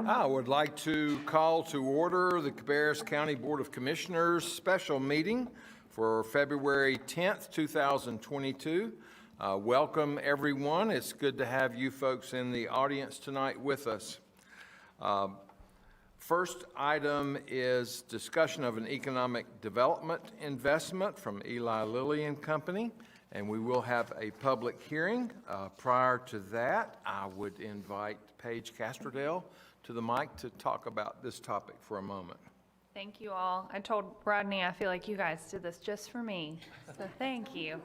I would like to call to order the Cabarrus County Board of Commissioners special meeting for February 10th, 2022. Welcome, everyone. It's good to have you folks in the audience tonight with us. First item is discussion of an economic development investment from Eli Lilly and Company, and we will have a public hearing. Prior to that, I would invite Paige Castrodale to the mic to talk about this topic for a moment. Thank you all. I told Rodney I feel like you guys did this just for me, so thank you.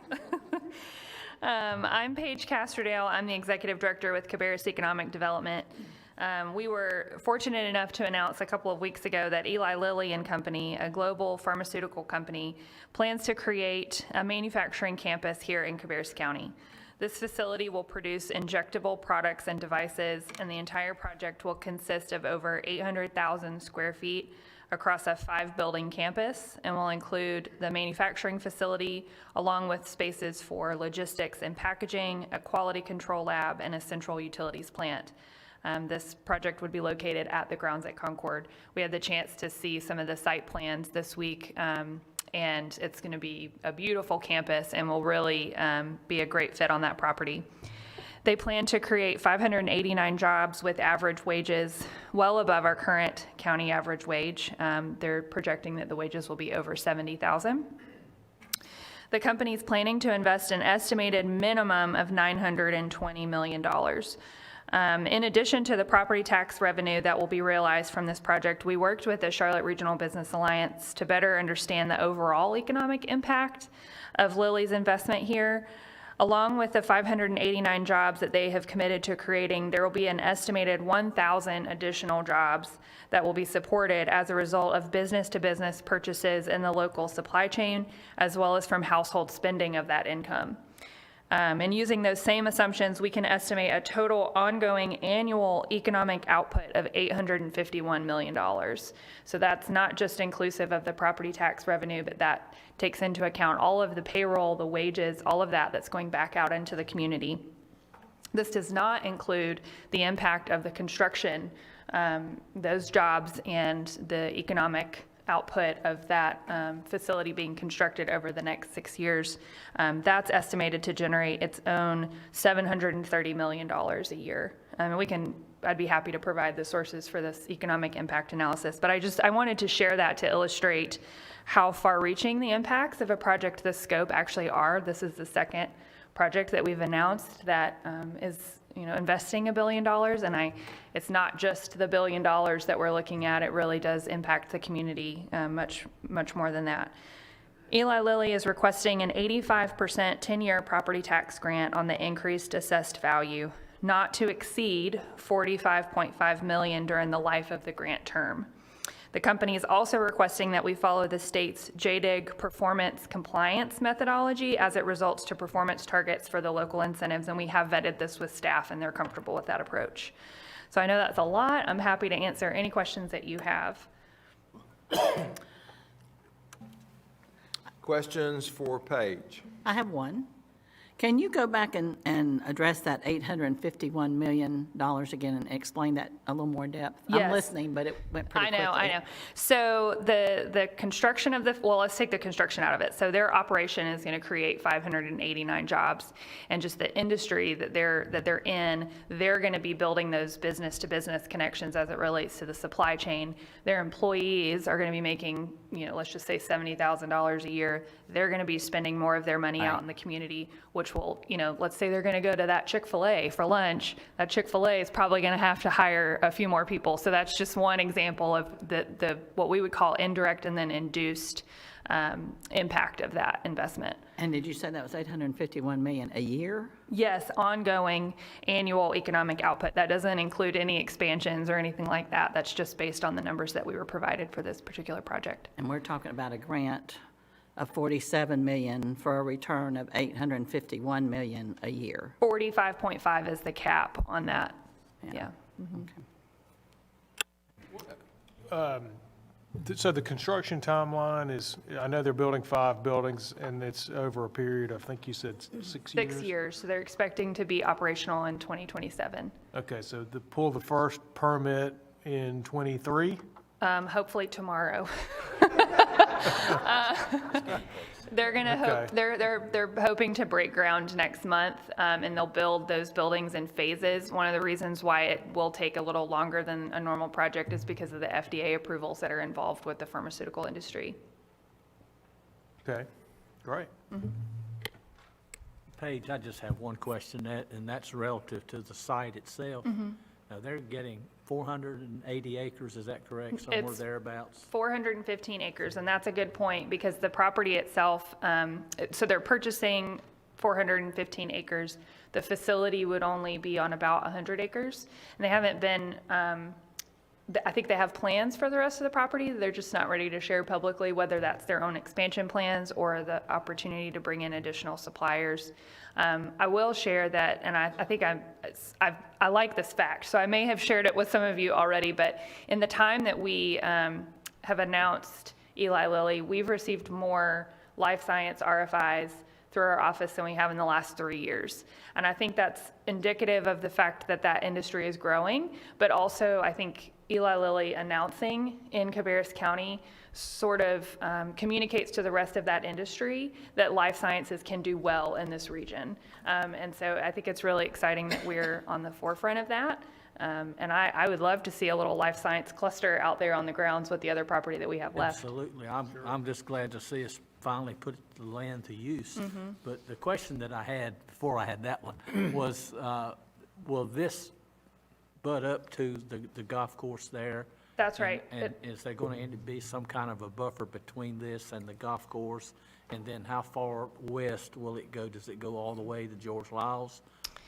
I'm Paige Castrodale. I'm the Executive Director with Cabarrus Economic Development. We were fortunate enough to announce a couple of weeks ago that Eli Lilly and Company, a global pharmaceutical company, plans to create a manufacturing campus here in Cabarrus County. This facility will produce injectable products and devices, and the entire project will consist of over 800,000 square feet across a 5-building campus, and will include the manufacturing facility along with spaces for logistics and packaging, a quality control lab, and a central utilities plant. This project would be located at the grounds at Concord. We had the chance to see some of the site plans this week, and it's going to be a beautiful campus and will really be a great fit on that property. They plan to create 589 jobs with average wages well above our current county average wage. They're projecting that the wages will be over $70,000. The company is planning to invest an estimated minimum of $920 million. In addition to the property tax revenue that will be realized from this project, we worked with the Charlotte Regional Business Alliance to better understand the overall economic impact of Lilly's investment here. Along with the 589 jobs that they have committed to creating, there will be an estimated 1,000 additional jobs that will be supported as a result of business-to-business purchases in the local supply chain, as well as from household spending of that income. And using those same assumptions, we can estimate a total ongoing annual economic output of $851 million. So that's not just inclusive of the property tax revenue, but that takes into account all of the payroll, the wages, all of that that's going back out into the community. This does not include the impact of the construction, those jobs, and the economic output of that facility being constructed over the next 6 years. That's estimated to generate its own $730 million a year. I'd be happy to provide the sources for this economic impact analysis, but I wanted to share that to illustrate how far-reaching the impacts of a project this scope actually are. This is the second project that we've announced that is investing $1 billion, and it's not just the $1 billion that we're looking at. It really does impact the community much more than that. Eli Lilly is requesting an 85% 10-year property tax grant on the increased assessed value, not to exceed $45.5 million during the life of the grant term. The company is also requesting that we follow the state's JDIG performance compliance methodology as it results to performance targets for the local incentives, and we have vetted this with staff and they're comfortable with that approach. So I know that's a lot. I'm happy to answer any questions that you have. Questions for Paige? I have one. Can you go back and address that $851 million again and explain that a little more in depth? Yes. I'm listening, but it went pretty quickly. I know. So the construction of let's take the construction out of it. So their operation is going to create 589 jobs, and just the industry that they're in, they're going to be building those business-to-business connections as it relates to the supply chain. Their employees are going to be making, let's just say $70,000 a year. They're going to be spending more of their money out in the community, which will, let's say they're going to go to that Chick-fil-A for lunch. That Chick-fil-A is probably going to have to hire a few more people. So that's just one example of the what we would call indirect and then induced impact of that investment. And did you say that was $851 million a year? Yes, ongoing annual economic output. That doesn't include any expansions or anything like that. That's just based on the numbers that we were provided for this particular project. And we're talking about a grant of $47 million for a return of $851 million a year. 45.5 is the cap on that. Yeah. Mm-hmm. Okay. So the construction timeline is, I know they're building 5 buildings, and it's over a period, I think you said 6 years? 6 years, so they're expecting to be operational in 2027. Okay, so pull the first permit in '23? Hopefully tomorrow. They're gonna hope, Okay. they're hoping to break ground next month, and they'll build those buildings in phases. One of the reasons why it will take a little longer than a normal project is because of the FDA approvals that are involved with the pharmaceutical industry. Okay, great. Paige, I just have one question, and that's relative to the site itself. Now, they're getting 480 acres, is that correct? Somewhere It's- thereabouts? 415 acres, and that's a good point, because the property itself, so they're purchasing 415 acres. The facility would only be on about 100 acres, and they haven't been, I think they have plans for the rest of the property. They're just not ready to share publicly, whether that's their own expansion plans or the opportunity to bring in additional suppliers. I will share that, and I think I like this fact, so I may have shared it with some of you already, but in the time that we have announced Eli Lilly, we've received more life science RFIs through our office than we have in the last 3 years. And I think that's indicative of the fact that that industry is growing, but also I think Eli Lilly announcing in Cabarrus County sort of communicates to the rest of that industry that life sciences can do well in this region. And so I think it's really exciting that we're on the forefront of that. And I would love to see a little life science cluster out there on the grounds with the other property that we have left. Absolutely. I'm just glad to see us finally put the land to use. But the question that I had before I had that one was, will this butt up to the golf course there? That's right. And is there going to be some kind of a buffer between this and the golf course? And then how far west will it go? Does it go all the way to George Lyles?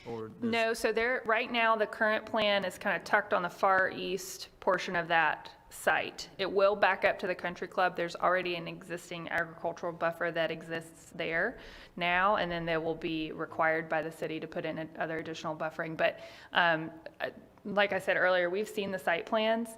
Or does- No, so right now, the current plan is kind of tucked on the far east portion of that site. It will back up to the country club. There's already an existing agricultural buffer that exists there now, and then they will be required by the city to put in other additional buffering. But like I said earlier, we've seen the site plans.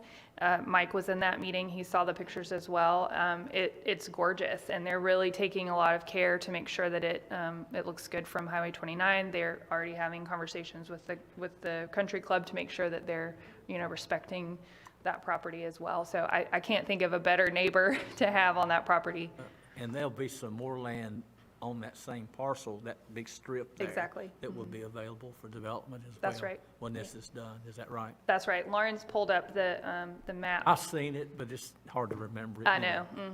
Mike was in that meeting. He saw the pictures as well. It's gorgeous, and they're really taking a lot of care to make sure that it looks good from Highway 29. They're already having conversations with the country club to make sure that they're, respecting that property as well. So I can't think of a better neighbor to have on that property. And there'll be some more land on that same parcel, that big strip there. Exactly. That will be available for development as well. That's right. When this is done, is that right? That's right. Lauren's pulled up the map. I've seen it, but it's hard to remember it. I now. know.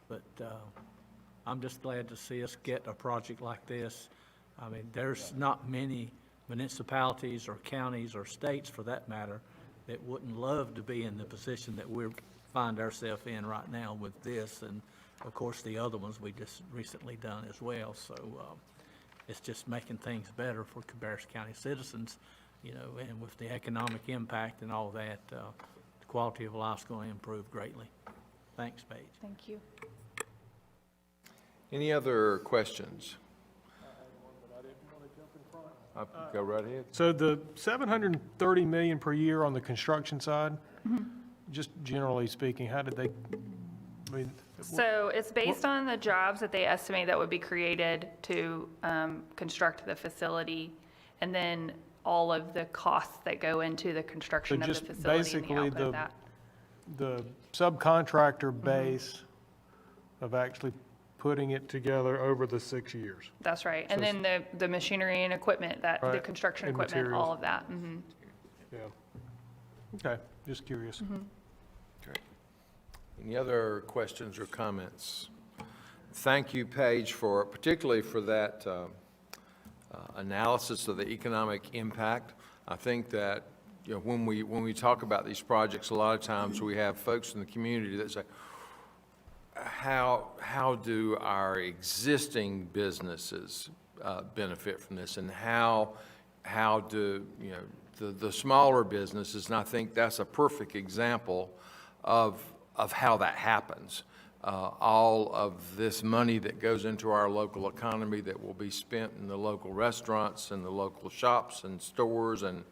But I'm just glad to see us get a project like this. I mean, there's not many municipalities or counties or states, for that matter, that wouldn't love to be in the position that we find ourselves in right now with this, and of course, the other ones we just recently done as well. So it's just making things better for Cabarrus County citizens, and with the economic impact and all that, the quality of life's going to improve greatly. Thanks, Paige. Thank you. Any other questions? Go right ahead. So the 730 million per year on the construction side, just generally speaking, how did they, I mean, So it's based on the jobs that they estimate that would be created to construct the facility, and then all of the costs that go into the construction of the just facility and the basically output of that. the subcontractor base of actually putting it together over the 6 years? That's right. And So then the machinery and equipment, the Right, construction and equipment, materials. all of that. Mhm. Yeah. Okay, just curious. Any other questions or comments? Thank you, Paige, particularly for that analysis of the economic impact. I think that, when we talk about these projects, a lot of times we have folks in the community that say, how do our existing businesses benefit from this, and how do, the smaller businesses, and I think that's a perfect example of how that happens. All of this money that goes into our local economy that will be spent in the local restaurants and the local shops and stores and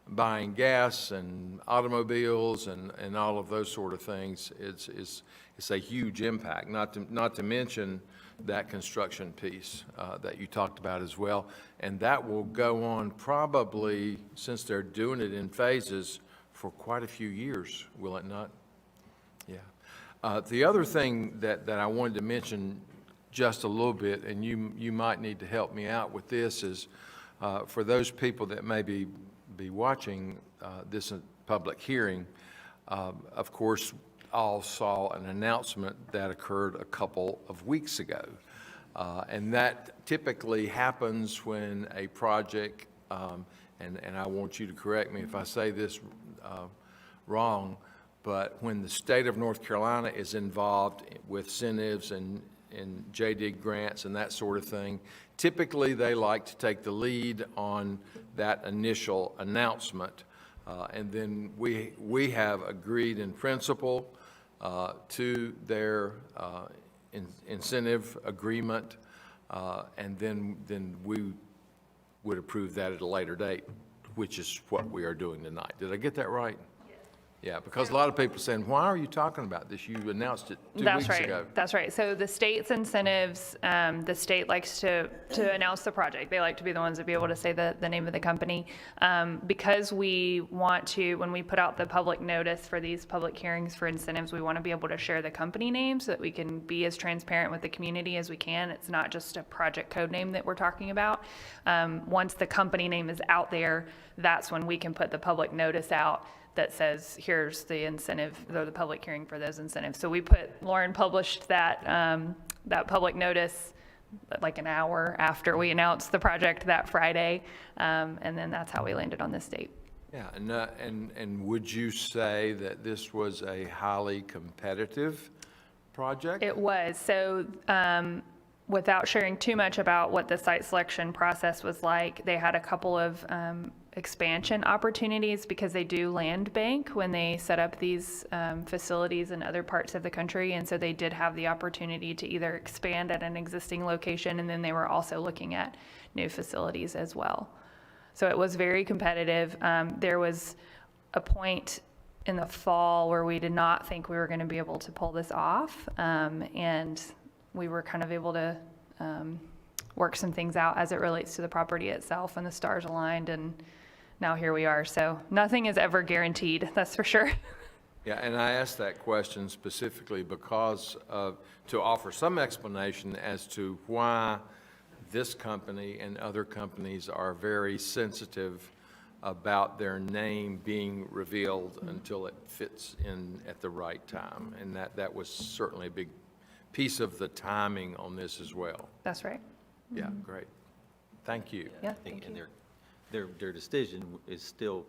buying gas and automobiles and all of those sort of things, it's a huge impact, not to mention that construction piece that you talked about as well. And that will go on probably, since they're doing it in phases, for quite a few years, will it not? Yeah. The other thing that I wanted to mention just a little bit, and you might need to help me out with this, is for those people that may be watching this public hearing, of course, all saw an announcement that occurred a couple of weeks ago. And that typically happens when a project, and I want you to correct me if I say this wrong, but when the state of North Carolina is involved with incentives and JDIG grants and that sort of thing, typically they like to take the lead on that initial announcement. And then we have agreed in principle to their incentive agreement, and then we would approve that at a later date, which is what we are doing tonight. Did I get that right? Yeah, because a lot of people are saying, why are you talking about this? You announced it 2 weeks ago. That's right. So the state's incentives, the state likes to announce the project. They like to be the ones to be able to say the name of the company. Because we want to, when we put out the public notice for these public hearings for incentives, we want to be able to share the company name so that we can be as transparent with the community as we can. It's not just a project code name that we're talking about. Once the company name is out there, that's when we can put the public notice out that says, here's the incentive, or the public hearing for those incentives. So Lauren published that, that public notice like an hour after we announced the project that Friday, and then that's how we landed on this date. Yeah, and would you say that this was a highly competitive project? It was. So without sharing too much about what the site selection process was like, they had a couple of expansion opportunities because they do land bank when they set up these facilities in other parts of the country. And so they did have the opportunity to either expand at an existing location, and then they were also looking at new facilities as well. So it was very competitive. There was a point in the fall where we did not think we were going to be able to pull this off. And we were kind of able to work some things out as it relates to the property itself, and the stars aligned, and now here we are. So nothing is ever guaranteed, that's for sure. Yeah, and I asked that question specifically because to offer some explanation as to why this company and other companies are very sensitive about their name being revealed until it fits in at the right time. And that was certainly a big piece of the timing on this as well. That's right. Yeah, great. Thank you. Yeah, I think, thank and you. their decision is still,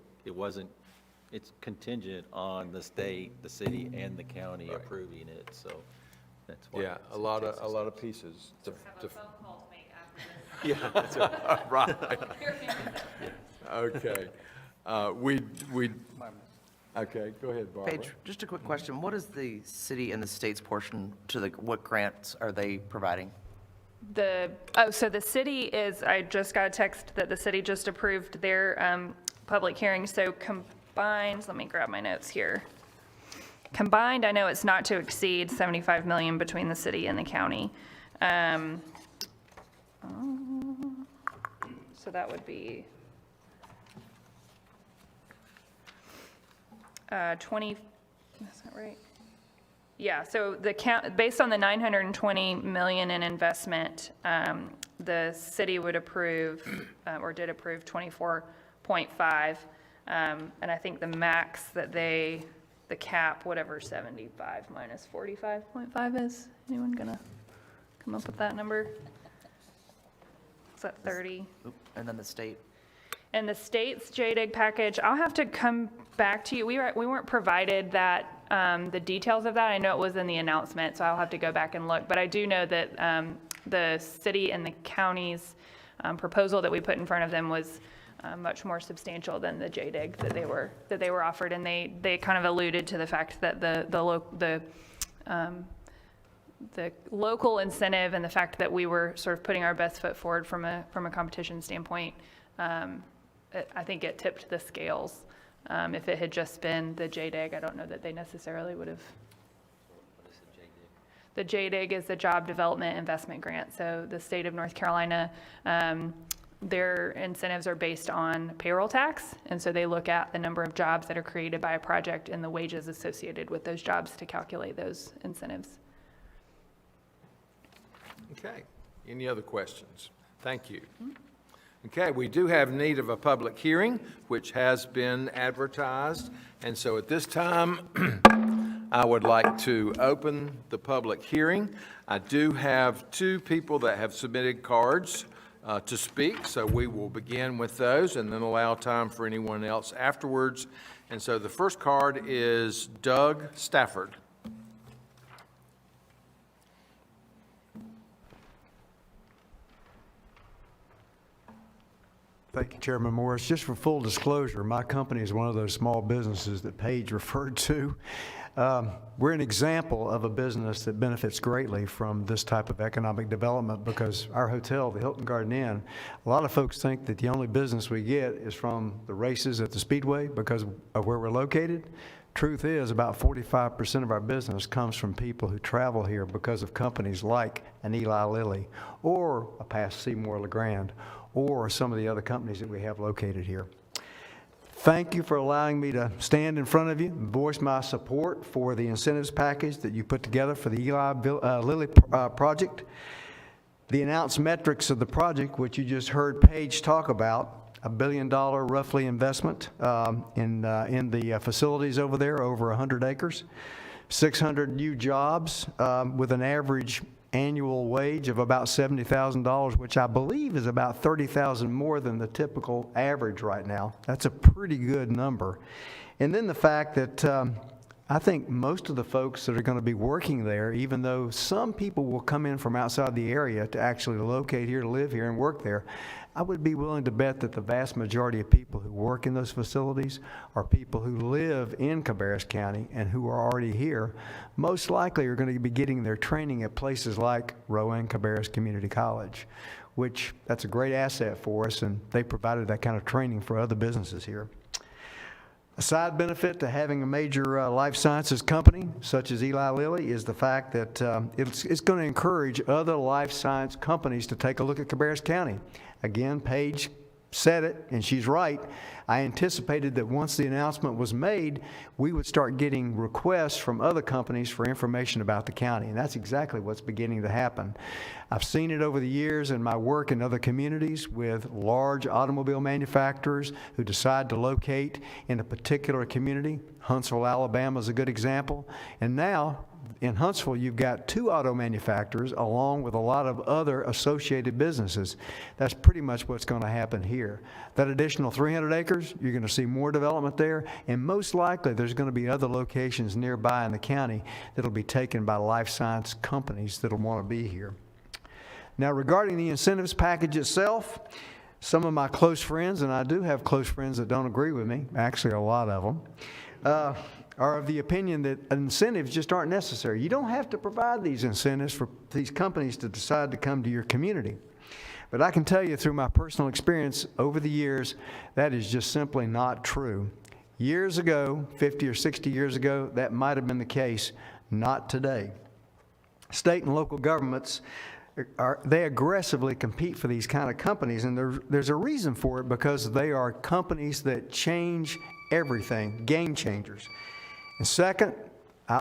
it's contingent on the state, the city, and the county Right. approving it, so that's why. Yeah, a lot of pieces. to- call to make after Yeah, that's right. Right. Okay. Okay, go ahead, Barbara. Paige, just a quick question. What is the city and the state's portion to what grants are they providing? So the city is, I just got a text that the city just approved their public hearing. So combined, let me grab my notes here. Combined, I know it's not to exceed 75 million between the city and the county. So that would be 20, is that right? Yeah, so based on the 920 million in investment, the city would approve, or did approve 24.5. And I think the max that the cap, whatever 75 minus 45.5 is, anyone gonna come up with that number? Is that 30? Oop, and then the state? And the state's JDIG package, I'll have to come back to you. We weren't provided that, the details of that. I know it was in the announcement, so I'll have to go back and look. But I do know that the city and the county's proposal that we put in front of them was much more substantial than the JDIG that they were offered. And they kind of alluded to the fact that the local incentive and the fact that we were sort of putting our best foot forward from a competition standpoint, I think it tipped the scales. If it had just been the JDIG, I don't know that they necessarily would have. What is it, The JDIG is the Job Development Investment Grant. So the state of North Carolina their incentives are based on payroll tax, and so they look at the number of jobs that are created by a project and the wages associated with those jobs to calculate those incentives. Okay. Any other questions? Thank you. Okay, we do have need of a public hearing, which has been advertised. And so at this time, I would like to open the public hearing. I do have two people that have submitted cards to speak, so we will begin with those and then allow time for anyone else afterwards. And so the first card is Doug Stafford. Thank you, Chairman Morris. Just for full disclosure, my company is one of those small businesses that Paige referred to. We're an example of a business that benefits greatly from this type of economic development because our hotel, the Hilton Garden Inn, a lot of folks think that the only business we get is from the races at the Speedway because of where we're located. Truth is, about 45% of our business comes from people who travel here because of companies like an Eli Lilly or a past Seymour LeGrand or some of the other companies that we have located here. Thank you for allowing me to stand in front of you and voice my support for the incentives package that you put together for the Eli Lilly project. The announced metrics of the project, which you just heard Paige talk about, $1 billion roughly investment in the facilities over there, over 100 acres, 600 new jobs with an average annual wage of about $70,000, which I believe is about $30,000 more than the typical average right now. That's a pretty good number. And then the fact that I think most of the folks that are going to be working there, even though some people will come in from outside the area to actually locate here, to live here and work there, I would be willing to bet that the vast majority of people who work in those facilities are people who live in Cabarrus County and who are already here. Most likely are going to be getting their training at places like Rowan Cabarrus Community College, which that's a great asset for us, and they provided that kind of training for other businesses here. A side benefit to having a major life sciences company such as Eli Lilly is the fact that it's going to encourage other life science companies to take a look at Cabarrus County. Again, Paige said it, and she's right. I anticipated that once the announcement was made, we would start getting requests from other companies for information about the county, and that's exactly what's beginning to happen. I've seen it over the years in my work in other communities with large automobile manufacturers who decide to locate in a particular community. Huntsville, Alabama is a good example. And now, in Huntsville, you've got 2 auto manufacturers along with a lot of other associated businesses. That's pretty much what's going to happen here. That additional 300 acres, you're going to see more development there, and most likely there's going to be other locations nearby in the county that'll be taken by life science companies that'll want to be here. Now, regarding the incentives package itself, some of my close friends, and I do have close friends that don't agree with me, actually a lot of them, are of the opinion that incentives just aren't necessary. You don't have to provide these incentives for these companies to decide to come to your community. But I can tell you through my personal experience over the years, that is just simply not true. Years ago, 50 or 60 years ago, that might have been the case, not today. State and local governments, they aggressively compete for these kind of companies, and there's a reason for it, because they are companies that change everything, game changers. And second,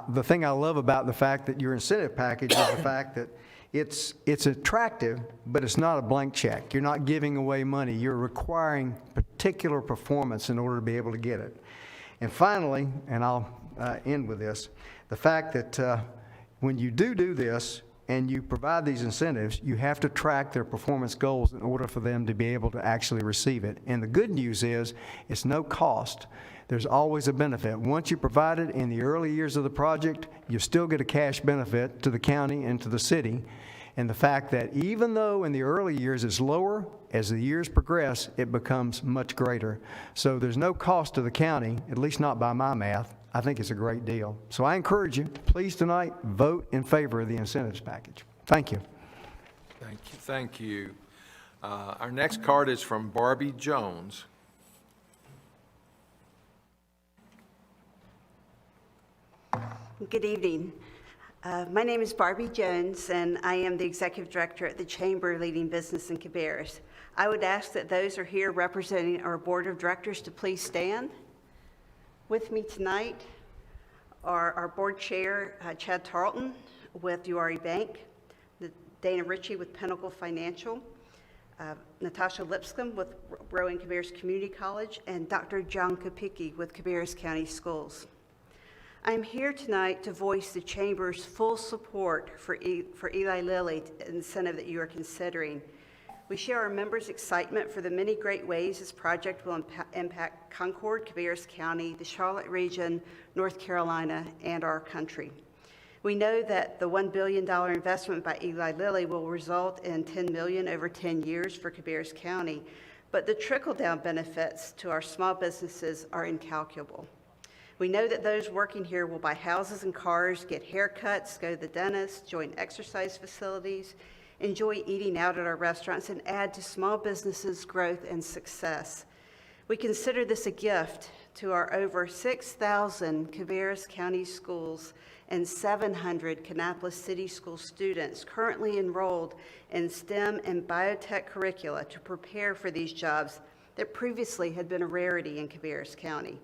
the thing I love about the fact that your incentive package is the fact that it's attractive, but it's not a blank check. You're not giving away money. You're requiring particular performance in order to be able to get it. And finally, and I'll end with this, the fact that when you do this and you provide these incentives, you have to track their performance goals in order for them to be able to actually receive it. And the good news is it's no cost. There's always a benefit. Once you provide it in the early years of the project, you still get a cash benefit to the county and to the city. And the fact that even though in the early years it's lower, as the years progress, it becomes much greater. So there's no cost to the county, at least not by my math. I think it's a great deal. So I encourage you, please tonight, vote in favor of the incentives package. Thank you. Thank you. Thank you. Our next card is from Barbie Jones. Good evening. My name is Barbie Jones, and I am the Executive Director at the Chamber Leading Business in Cabarrus. I would ask that those who are here representing our board of directors to please stand. With me tonight are our board chair, Chad Tarleton with URE Bank, Dana Ritchie with Pinnacle Financial, Natasha Lipscomb with Rowe and Cabarrus Community College, and Dr. John Kopicki with Cabarrus County Schools. I'm here tonight to voice the Chamber's full support for Eli Lilly incentive that you are considering. We share our members' excitement for the many great ways this project will impact Concord, Cabarrus County, the Charlotte region, North Carolina, and our country. We know that the $1 billion investment by Eli Lilly will result in $10 million over 10 years for Cabarrus County, but the trickle-down benefits to our small businesses are incalculable. We know that those working here will buy houses and cars, get haircuts, go to the dentist, join exercise facilities, enjoy eating out at our restaurants, and add to small businesses' growth and success. We consider this a gift to our over 6,000 Cabarrus County schools and 700 Kannapolis City School students currently enrolled in STEM and biotech curricula to prepare for these jobs that previously had been a rarity in Cabarrus County.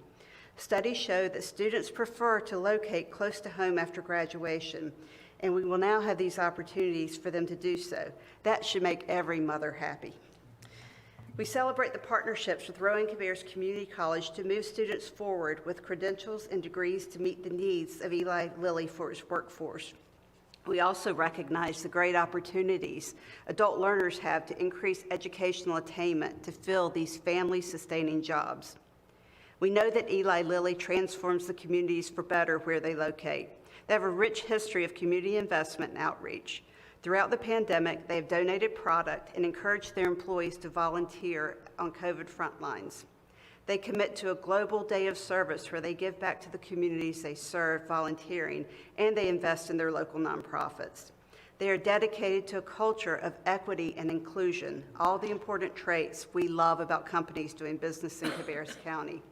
Studies show that students prefer to locate close to home after graduation, and we will now have these opportunities for them to do so. That should make every mother happy. We celebrate the partnerships with Rowe and Cabarrus Community College to move students forward with credentials and degrees to meet the needs of Eli Lilly for its workforce. We also recognize the great opportunities adult learners have to increase educational attainment to fill these family-sustaining jobs. We know that Eli Lilly transforms the communities for better where they locate. They have a rich history of community investment and outreach. Throughout the pandemic, they have donated product and encouraged their employees to volunteer on COVID front lines. They commit to a global day of service where they give back to the communities they serve volunteering, and they invest in their local nonprofits. They are dedicated to a culture of equity and inclusion, all the important traits we love about companies doing business in Cabarrus County.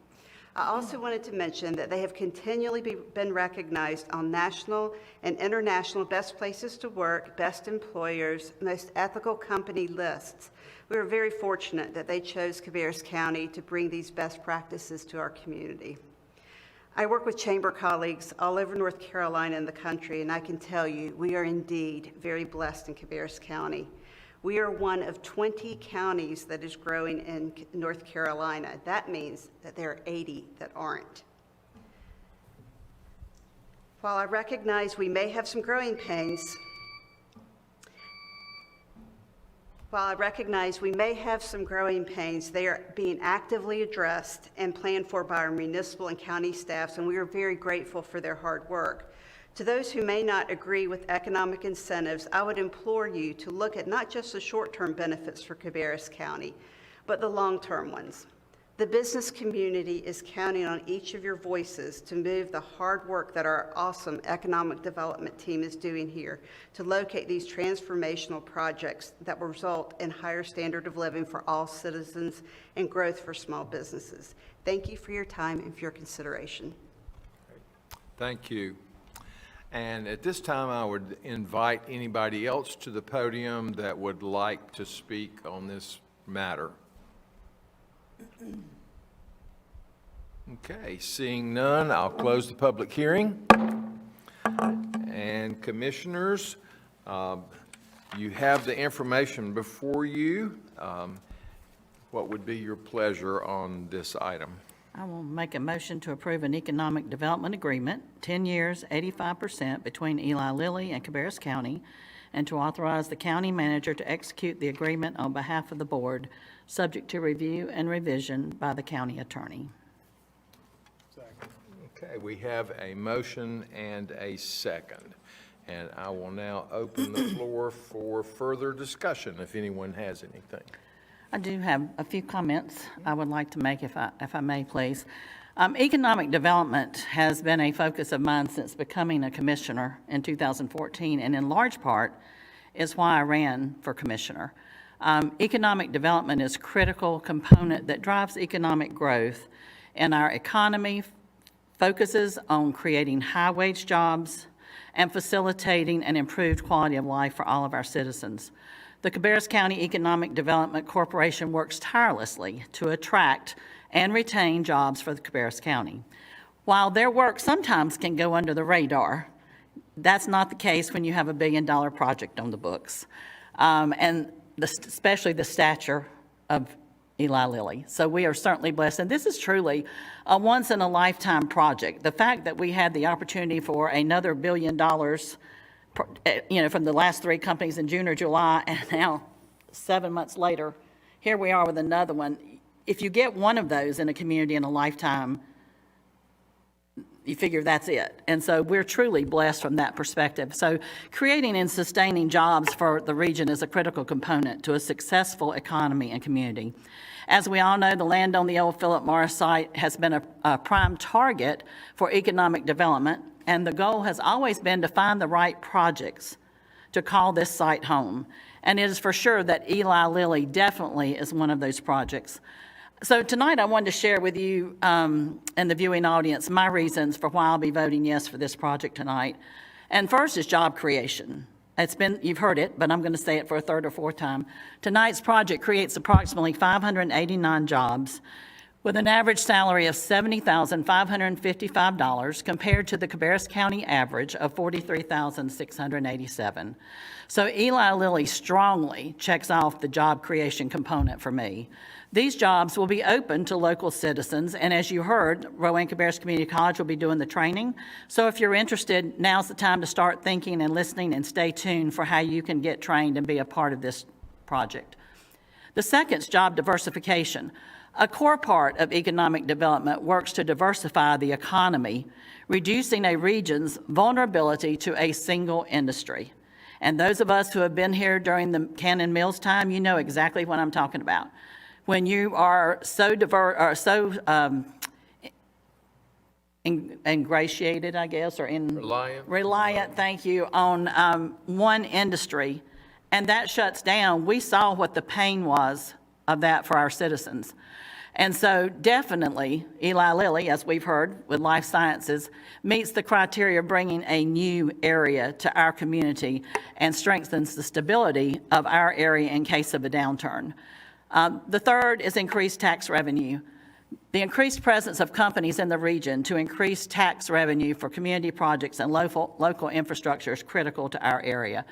I also wanted to mention that they have continually been recognized on national and international best places to work, best employers, most ethical company lists. We are very fortunate that they chose Cabarrus County to bring these best practices to our community. I work with chamber colleagues all over North Carolina and the country, and I can tell you we are indeed very blessed in Cabarrus County. We are one of 20 counties that is growing in North Carolina. That means that there are 80 that aren't. While I recognize we may have some growing pains, they are being actively addressed and planned for by our municipal and county staffs, and we are very grateful for their hard work. To those who may not agree with economic incentives, I would implore you to look at not just the short-term benefits for Cabarrus County, but the long-term ones. The business community is counting on each of your voices to move the hard work that our awesome economic development team is doing here to locate these transformational projects that will result in higher standard of living for all citizens and growth for small businesses. Thank you for your time and for your consideration. Thank you. And at this time, I would invite anybody else to the podium that would like to speak on this matter. Okay, seeing none, I'll close the public hearing. And commissioners, you have the information before you. What would be your pleasure on this item? I will make a motion to approve an economic development agreement, 10 years, 85%, between Eli Lilly and Cabarrus County, and to authorize the county manager to execute the agreement on behalf of the board, subject to review and revision by the county attorney. Okay, we have a motion and a second. And I will now open the floor for further discussion, if anyone has anything. I do have a few comments I would like to make, if I may, please. Economic development has been a focus of mine since becoming a commissioner in 2014, and in large part is why I ran for commissioner. Economic development is a critical component that drives economic growth, and our economy focuses on creating high-wage jobs and facilitating an improved quality of life for all of our citizens. the Cabarrus County Economic Development Corporation works tirelessly to attract and retain jobs for the Cabarrus County. While their work sometimes can go under the radar, that's not the case when you have a billion-dollar project on the books, especially the stature of Eli Lilly. So we are certainly blessed, and this is truly a once-in-a-lifetime project. The fact that we had the opportunity for another $1 billion, from the last 3 companies in June or July, and now 7 months later, here we are with another one. If you get one of those in a community in a lifetime, you figure that's it. And so we're truly blessed from that perspective. So creating and sustaining jobs for the region is a critical component to a successful economy and community. As we all know, the land on the old Philip Morris site has been a prime target for economic development, and the goal has always been to find the right projects to call this site home. And it is for sure that Eli Lilly definitely is one of those projects. So tonight I wanted to share with you and the viewing audience my reasons for why I'll be voting yes for this project tonight. And first is job creation. You've heard it, but I'm going to say it for a third or fourth time. Tonight's project creates approximately 589 jobs with an average salary of $70,555 compared to the Cabarrus County average of $43,687. So Eli Lilly strongly checks off the job creation component for me. These jobs will be open to local citizens, and as you heard, Rowan Cabarrus Community College will be doing the training. So if you're interested, now's the time to start thinking and listening, and stay tuned for how you can get trained and be a part of this project. The second is job diversification. A core part of economic development works to diversify the economy, reducing a region's vulnerability to a single industry. And those of us who have been here during the Cannon Mills time, you know exactly what I'm talking about. When you are so ingratiated, I guess, or reliant, thank you, on one industry, and that shuts down, we saw what the pain was of that for our citizens. And so definitely, Eli Lilly, as we've heard with life sciences, meets the criteria of bringing a new area to our community and strengthens the stability of our area in case of a downturn. The third is increased tax revenue. The increased presence of companies in the region to increase tax revenue for community projects and local infrastructure is critical to our area.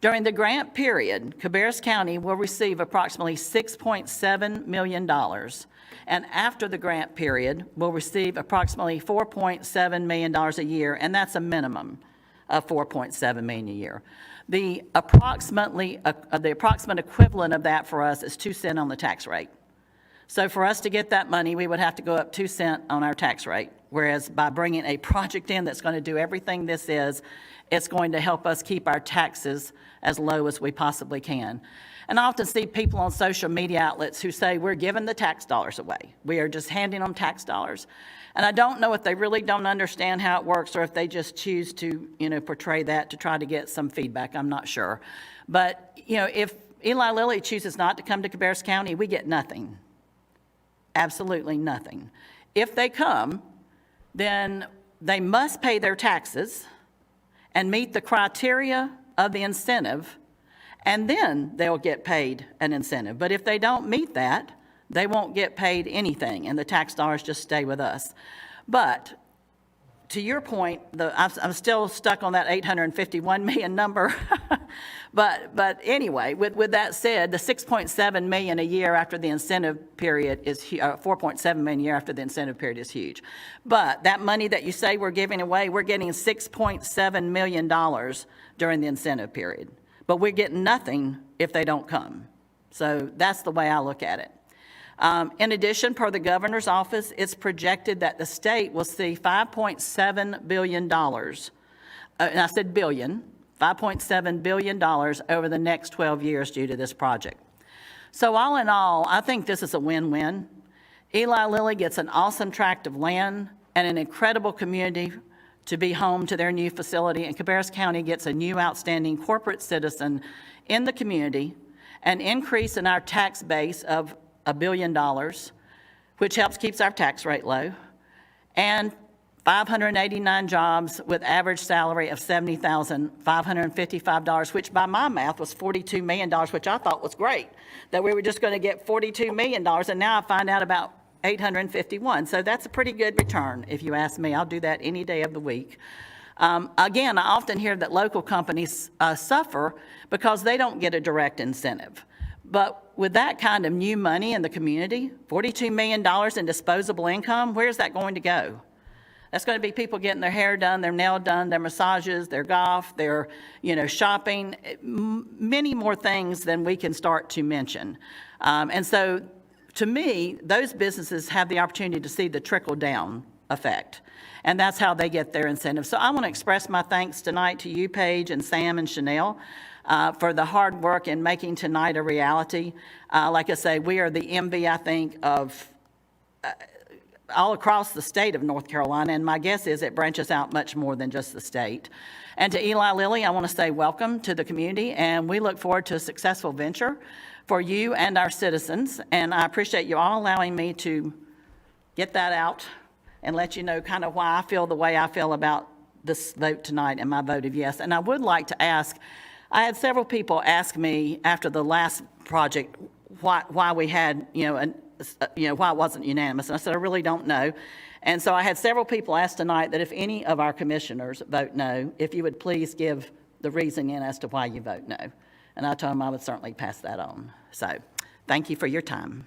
During the grant period, Cabarrus County will receive approximately $6.7 million, and after the grant period, will receive approximately $4.7 million a year, and that's a minimum of $4.7 million a year. The approximate equivalent of that for us is 2 cents on the tax rate. So for us to get that money, we would have to go up 2 cents on our tax rate, whereas by bringing a project in that's going to do everything this is, it's going to help us keep our taxes as low as we possibly can. And I often see people on social media outlets who say we're giving the tax dollars away. We are just handing them tax dollars. And I don't know if they really don't understand how it works or if they just choose to, portray that to try to get some feedback. I'm not sure. But, if Eli Lilly chooses not to come to Cabarrus County, we get nothing. Absolutely nothing. If they come, then they must pay their taxes and meet the criteria of the incentive, and then they'll get paid an incentive. But if they don't meet that, they won't get paid anything, and the tax dollars just stay with us. But to your point, I'm still stuck on that 851 million number. But anyway, with that said, the 6.7 million a year after the incentive period is 4.7 million a year after the incentive period is huge. But that money that you say we're giving away, we're getting $6.7 million during the incentive period. But we're getting nothing if they don't come. So that's the way I look at it. In addition, per the governor's office, it's projected that the state will see $5.7 billion, and I said billion, $5.7 billion over the next 12 years due to this project. So all in all, I think this is a win-win. Eli Lilly gets an awesome tract of land and an incredible community to be home to their new facility, and Cabarrus County gets a new outstanding corporate citizen in the community, an increase in our tax base of $1 billion, which keeps our tax rate low, and 589 jobs with average salary of $70,555, which by my math was $42 million, which I thought was great, that we were just going to get $42 million, and now I find out about 851. So that's a pretty good return, if you ask me. I'll do that any day of the week. Again, I often hear that local companies suffer because they don't get a direct incentive. But with that kind of new money in the community, $42 million in disposable income, where's that going to go? That's going to be people getting their hair done, their nail done, their massages, their golf, their, shopping, many more things than we can start to mention. And so, to me, those businesses have the opportunity to see the trickle-down effect. And that's how they get their incentives. So I want to express my thanks tonight to you, Paige, and Sam, and Chanel, for the hard work in making tonight a reality. Like I say, we are the envy, I think, of all across the state of North Carolina, and my guess is it branches out much more than just the state. And to Eli Lilly, I want to say welcome to the community, and we look forward to a successful venture for you and our citizens. And I appreciate you all allowing me to get that out and let you know kind of why I feel the way I feel about this vote tonight and my vote of yes. And I would like to ask, I had several people ask me after the last project why we had, why it wasn't unanimous. And I said, I really don't know. And so I had several people ask tonight that if any of our commissioners vote no, if you would please give the reasoning as to why you vote no. And I told them I would certainly pass that on. So thank you for your time.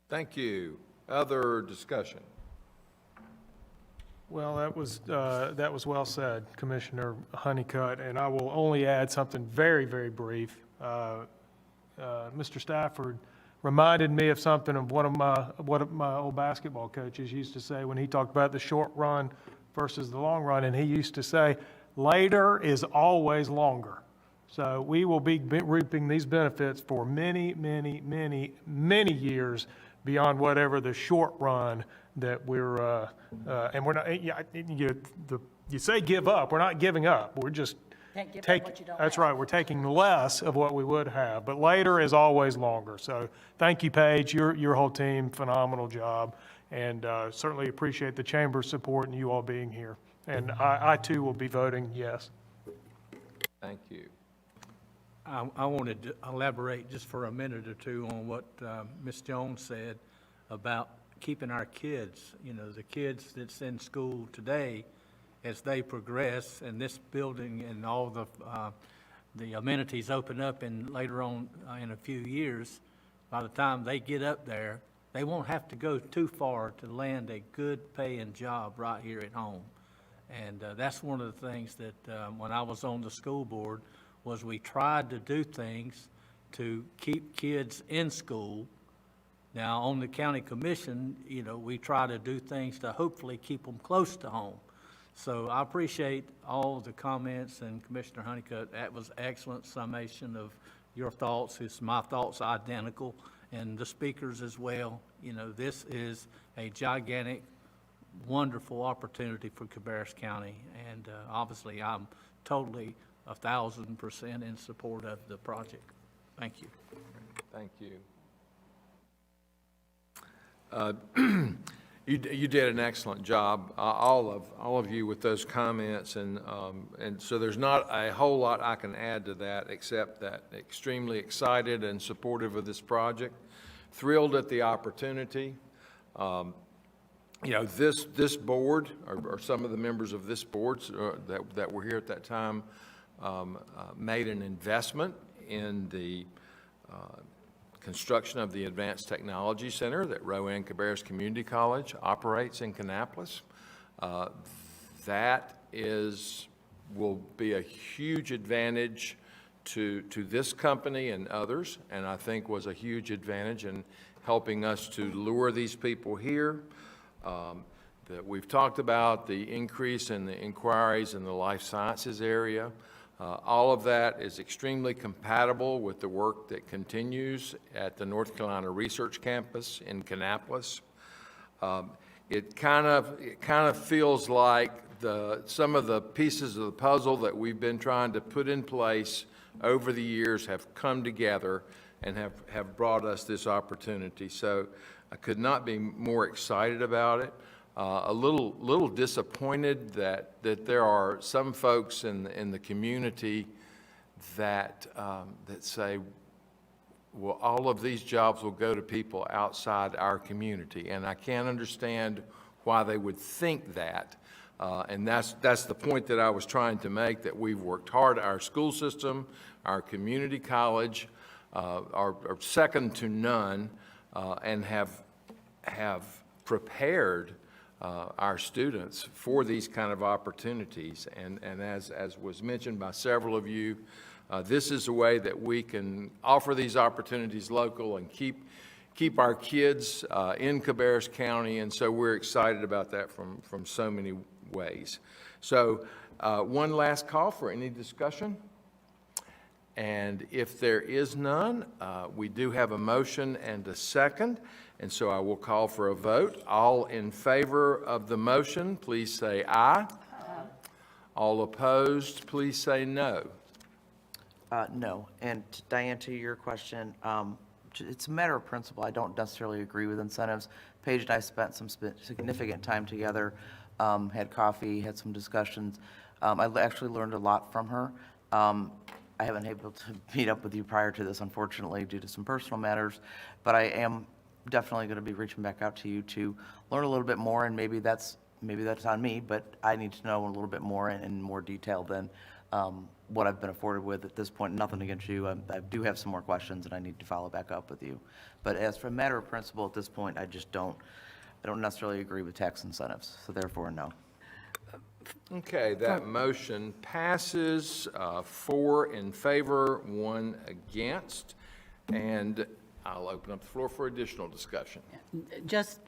Thank you. Other discussion? Well, that was well said, Commissioner Honeycutt, and I will only add something very, very brief. Mr. Stafford reminded me of something of what my old basketball coaches used to say when he talked about the short run versus the long run, and he used to say, later is always longer. So we will be reaping these benefits for many, many, many, many years beyond whatever the short run that we're, and we're not, you say give up, we're not giving up, we're just that's right, we're taking less of what we would have, but later is always longer. So thank you, Paige, your whole team, phenomenal job, and certainly appreciate the Chamber's support and you all being here. And I too will be voting yes. Thank you. I wanted to elaborate just for a minute or two on what Ms. Jones said about keeping our kids, the kids that's in school today, as they progress and this building and all the amenities open up and later on in a few years, by the time they get up there, they won't have to go too far to land a good paying job right here at home. And that's one of the things that when I was on the school board was we tried to do things to keep kids in school. Now on the county commission, we try to do things to hopefully keep them close to home. So I appreciate all the comments, and Commissioner Honeycutt, that was excellent summation of your thoughts. It's my thoughts identical, and the speakers as well. This is a gigantic, wonderful opportunity for Cabarrus County, and obviously I'm totally 1,000% in support of the project. Thank you. Thank you. You did an excellent job, all of you, with those comments, and so there's not a whole lot I can add to that except that extremely excited and supportive of this project, thrilled at the opportunity. This board, or some of the members of this board that were here at that time, made an investment in the construction of the Advanced Technology Center that Rowan Cabarrus Community College operates in Kannapolis. That will be a huge advantage to this company and others, and I think was a huge advantage in helping us to lure these people here. That we've talked about the increase in the inquiries in the life sciences area. All of that is extremely compatible with the work that continues at the North Carolina Research Campus in Kannapolis. It kind of feels like some of the pieces of the puzzle that we've been trying to put in place over the years have come together and have brought us this opportunity. So I could not be more excited about it. a little disappointed that there are some folks in the community that say, well, all of these jobs will go to people outside our community, and I can't understand why they would think that. And that's the point that I was trying to make, that we've worked hard. Our school system, our community college are second to none, and have prepared our students for these kind of opportunities. And as was mentioned by several of you, this is a way that we can offer these opportunities local and keep our kids in Cabarrus County, and so we're excited about that from so many ways. So one last call for any discussion. And if there is none, we do have a motion and a second, and so I will call for a vote. All in favor of the motion, please say aye. Aye. All opposed, please say no. No. And Diane, to your question, it's a matter of principle. I don't necessarily agree with incentives. Paige and I spent some significant time together, had coffee, had some discussions. I actually learned a lot from her. I haven't been able to meet up with you prior to this, unfortunately, due to some personal matters, but I am definitely going to be reaching back out to you to learn a little bit more, and maybe that's on me, but I need to know a little bit more and in more detail than what I've been afforded with at this point. Nothing against you. I do have some more questions, and I need to follow back up with you. But as for a matter of principle, at this point, I don't necessarily agree with tax incentives, so therefore, no. Okay, that motion passes, 4 in favor, 1 against, and I'll open up the floor for additional discussion. Just,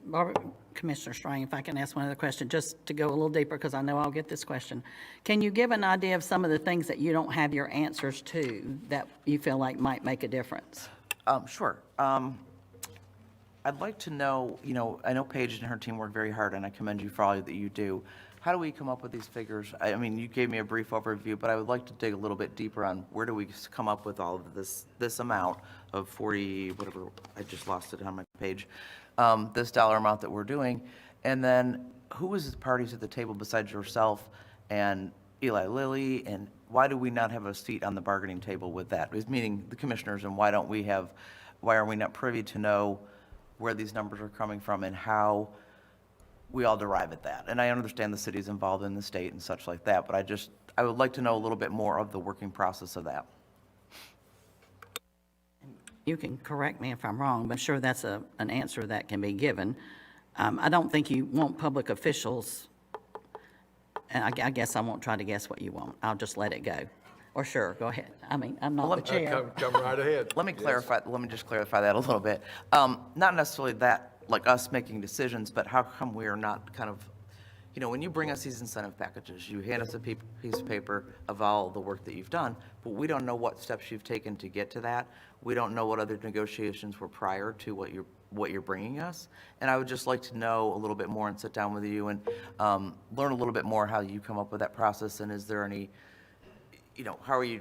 Commissioner Strang, if I can ask one other question, just to go a little deeper, because I know I'll get this question. Can you give an idea of some of the things that you don't have your answers to that you feel like might make a difference? Sure. I'd like to know, I know Paige and her team work very hard, and I commend you for all that you do. How do we come up with these figures? I mean, you gave me a brief overview, but I would like to dig a little bit deeper on where do we come up with all of this amount of 40, whatever, I just lost it on my page, this dollar amount that we're doing. And then who is the parties at the table besides yourself and Eli Lilly, and why do we not have a seat on the bargaining table with that? Meaning the commissioners, and why are we not privy to know where these numbers are coming from and how we all derive at that? And I understand the city's involved in the state and such like that, but I would like to know a little bit more of the working process of that. You can correct me if I'm wrong, but sure, that's an answer that can be given. I don't think you want public officials, and I guess I won't try to guess what you want. I'll just let it go. Or sure, go ahead. I mean, I'm not the chair. Come right ahead. Let me just clarify that a little bit. Not necessarily that, like us making decisions, but how come we are not kind of, when you bring us these incentive packages, you hand us a piece of paper of all the work that you've done, but we don't know what steps you've taken to get to that. We don't know what other negotiations were prior to what you're bringing us. And I would just like to know a little bit more and sit down with you and learn a little bit more how you come up with that process, and is there any, how are you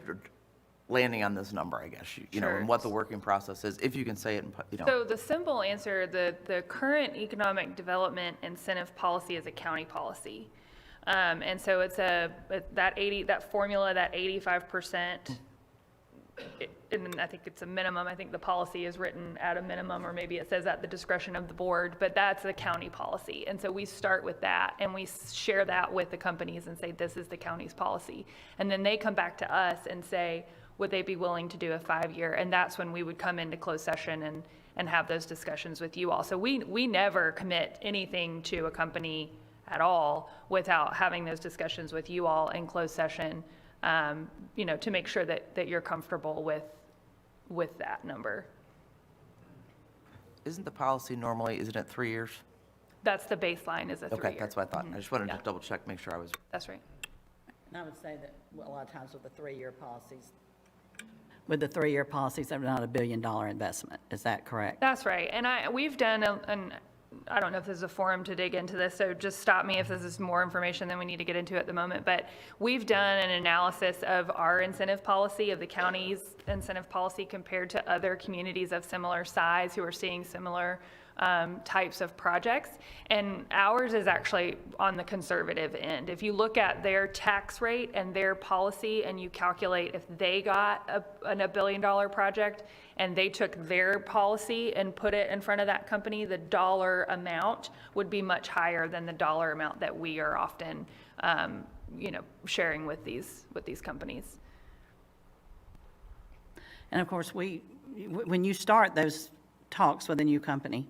landing on this number, I guess, Sure. and what the working process is, if you can say it, So the simple answer, the current economic development incentive policy is a county policy. And so it's that formula, that 85%, and I think it's a minimum. I think the policy is written at a minimum, or maybe it says at the discretion of the board, but that's a county policy. And so we start with that, and we share that with the companies and say, this is the county's policy. And then they come back to us and say, would they be willing to do a 5-year? And that's when we would come into closed session and have those discussions with you all. So we never commit anything to a company at all without having those discussions with you all in closed session, to make sure that you're comfortable with that number. Isn't the policy normally, isn't it 3 years? That's the baseline, is a 3-year. Okay, that's what I thought. I just wanted Yeah. to double check, make sure I was. That's right. And I would say that a lot of times with the 3-year policies, they're not $1 billion investment. Is that correct? That's right. And we've done, and I don't know if there's a forum to dig into this, so just stop me if this is more information than we need to get into at the moment. But we've done an analysis of our incentive policy, of the county's incentive policy, compared to other communities of similar size who are seeing similar types of projects, and ours is actually on the conservative end. If you look at their tax rate and their policy, and you calculate if they got a $1 billion project, and they took their policy and put it in front of that company, the dollar amount would be much higher than the dollar amount that we are often, sharing with these companies. And of course, when you start those talks with a new company,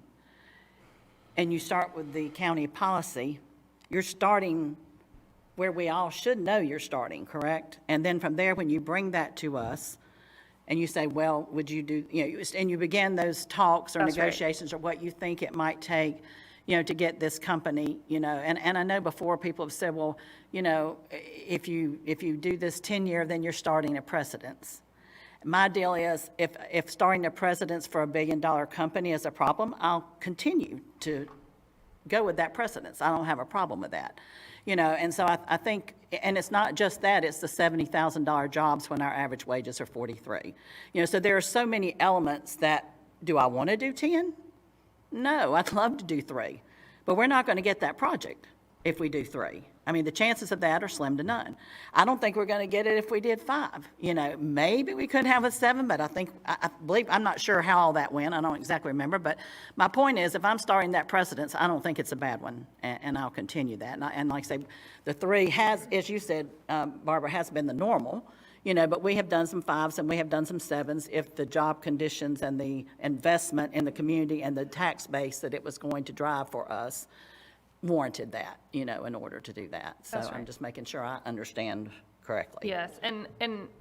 and you start with the county policy, you're starting where we all should know you're starting, correct? And then from there, when you bring that to us, and you say, well, would you do, and you begin those talks or That's right. negotiations or what you think it might take, to get this company, and I know before people have said, well, if you do this 10-year, then you're starting a precedence. My deal is, if starting a precedence for $1 billion company is a problem, I'll continue to go with that precedence. I don't have a problem with that. And so I think, and it's not just that, it's the $70,000 jobs when our average wages are 43. So there are so many elements that, do I want to do 10? No, I'd love to do 3. But we're not going to get that project if we do 3. I mean, the chances of that are slim to none. I don't think we're going to get it if we did 5. Maybe we could have a 7, but I believe, I'm not sure how all that went. I don't exactly remember. But my point is, if I'm starting that precedence, I don't think it's a bad one, and I'll continue that. And like I say, the 3 has, as you said, Barbara, has been the normal, but we have done some 5s and we have done some 7s if the job conditions and the investment in the community and the tax base that it was going to drive for us warranted that, in order to do that. So That's right. I'm just making sure I understand correctly. Yes, and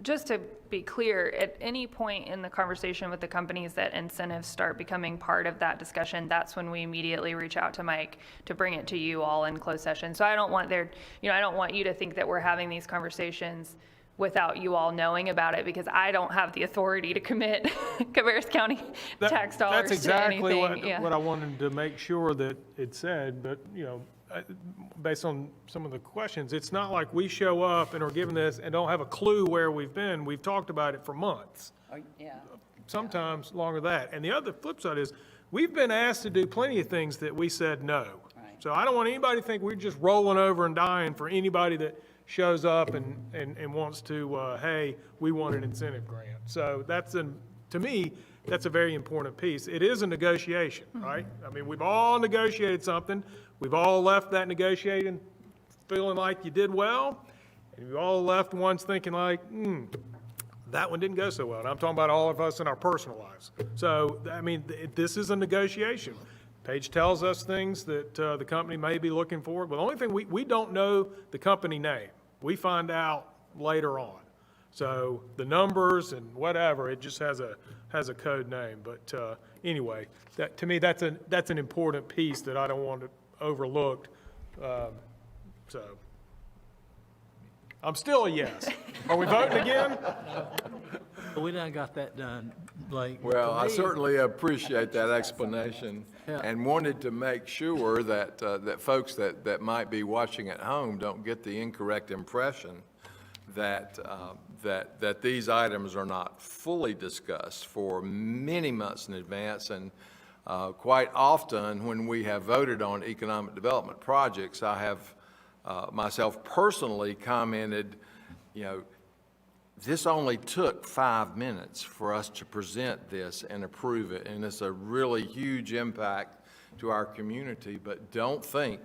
just to be clear, at any point in the conversation with the companies that incentives start becoming part of that discussion, that's when we immediately reach out to Mike to bring it to you all in closed session. So I don't want I don't want you to think that we're having these conversations without you all knowing about it, because I don't have the authority to commit Cabarrus County tax dollars That's to anything. exactly Yeah. what I wanted to make sure that it said, but, based on some of the questions, it's not like we show up and are given this and don't have a clue where we've been. We've talked about it for months, Yeah. sometimes longer than that. And the other flip side is, we've been asked to do plenty of things that we said no. Right. So I don't want anybody to think we're just rolling over and dying for anybody that shows up and wants to, hey, we want an incentive grant. So to me, that's a very important piece. It is a negotiation, right? I mean, we've all negotiated something. We've all left that negotiating feeling like you did well, and we've all left ones thinking like, that one didn't go so well. And I'm talking about all of us in our personal lives. So, I mean, this is a negotiation. Paige tells us things that the company may be looking for, but the only thing, we don't know the company name. We find out later on. So the numbers and whatever, it just has a code name. But anyway, to me, that's an important piece that I don't want to overlooked. So I'm still a yes. Are we voting again? We done got that done, Blake. Well, To I me, certainly appreciate that explanation and wanted to make sure that, that folks that might be watching at home don't get the incorrect impression that, that these items are not fully discussed for many months in advance. And quite often, when we have voted on economic development projects, I have myself personally commented, this only took 5 minutes for us to present this and approve it, and it's a really huge impact to our community, but don't think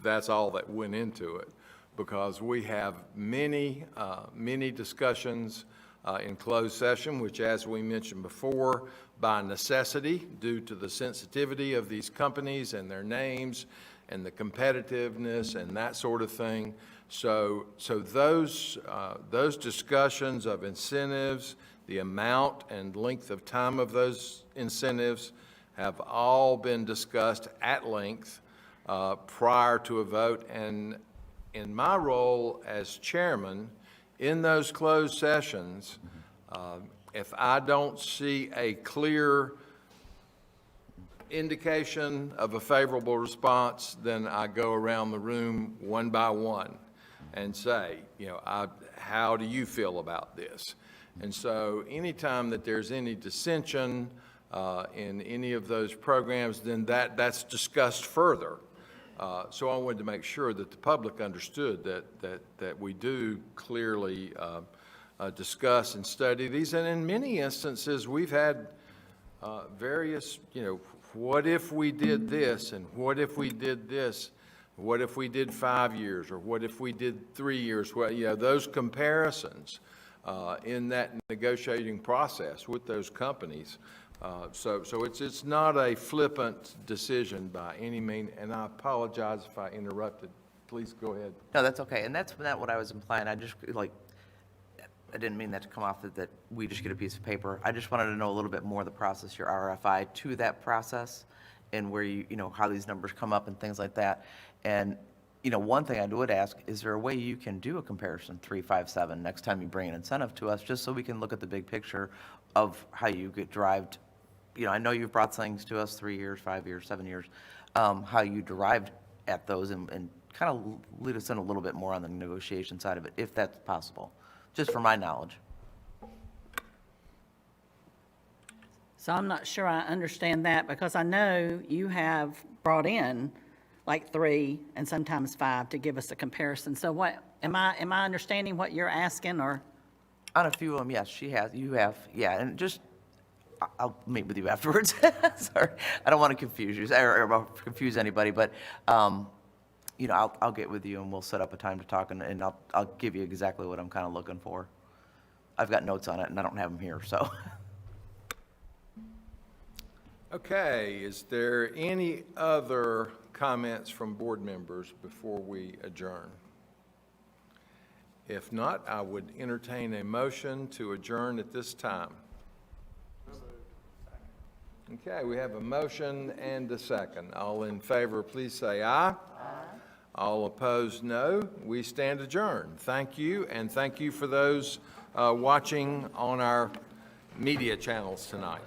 that's all that went into it, because we have many discussions in closed session, which, as we mentioned before, by necessity, due to the sensitivity of these companies and their names and the competitiveness and that sort of thing. So those discussions of incentives, the amount and length of time of those incentives have all been discussed at length prior to a vote. And in my role as chairman, in those closed sessions, if I don't see a clear indication of a favorable response, then I go around the room one by one and say, how do you feel about this? And so anytime that there's any dissension, in any of those programs, then that's discussed further. So I wanted to make sure that the public understood that we do clearly discuss and study these. And in many instances, we've had various, what if we did this, and what if we did this? What if we did 5 years, or what if we did 3 years? Well, those comparisons in that negotiating process with those companies. So it's not a flippant decision by any means, and I apologize if I interrupted. Please go ahead. No, that's okay, and that's not what I was implying. I just, I didn't mean that to come off that we just get a piece of paper. I just wanted to know a little bit more of the process, your RFI to that process, and where how these numbers come up and things like that. And, one thing I would ask, is there a way you can do a comparison 3, 5, 7 next time you bring an incentive to us, just so we can look at the big picture of how you get derived? I know you've brought things to us 3 years, 5 years, 7 years, how you derived at those, and kind of lead us in a little bit more on the negotiation side of it, if that's possible, just for my knowledge. So I'm not sure I understand that, because I know you have brought in like 3 and sometimes 5 to give us a comparison. So what, am I understanding what you're asking, or? On a few of them, yes, you have, yeah, and just, I'll meet with you afterwards. Sorry, I don't want to confuse you, or confuse anybody, but, I'll get with you and we'll set up a time to talk, and I'll give you exactly what I'm kind of looking for. I've got notes on it, and I don't have them here, so. Okay, is there any other comments from board members before we adjourn? If not, I would entertain a motion to adjourn at this time. Okay, we have a motion and a second. All in favor, please say aye. Aye. All opposed, no. We stand adjourned. Thank you, and thank you for those watching on our media channels tonight.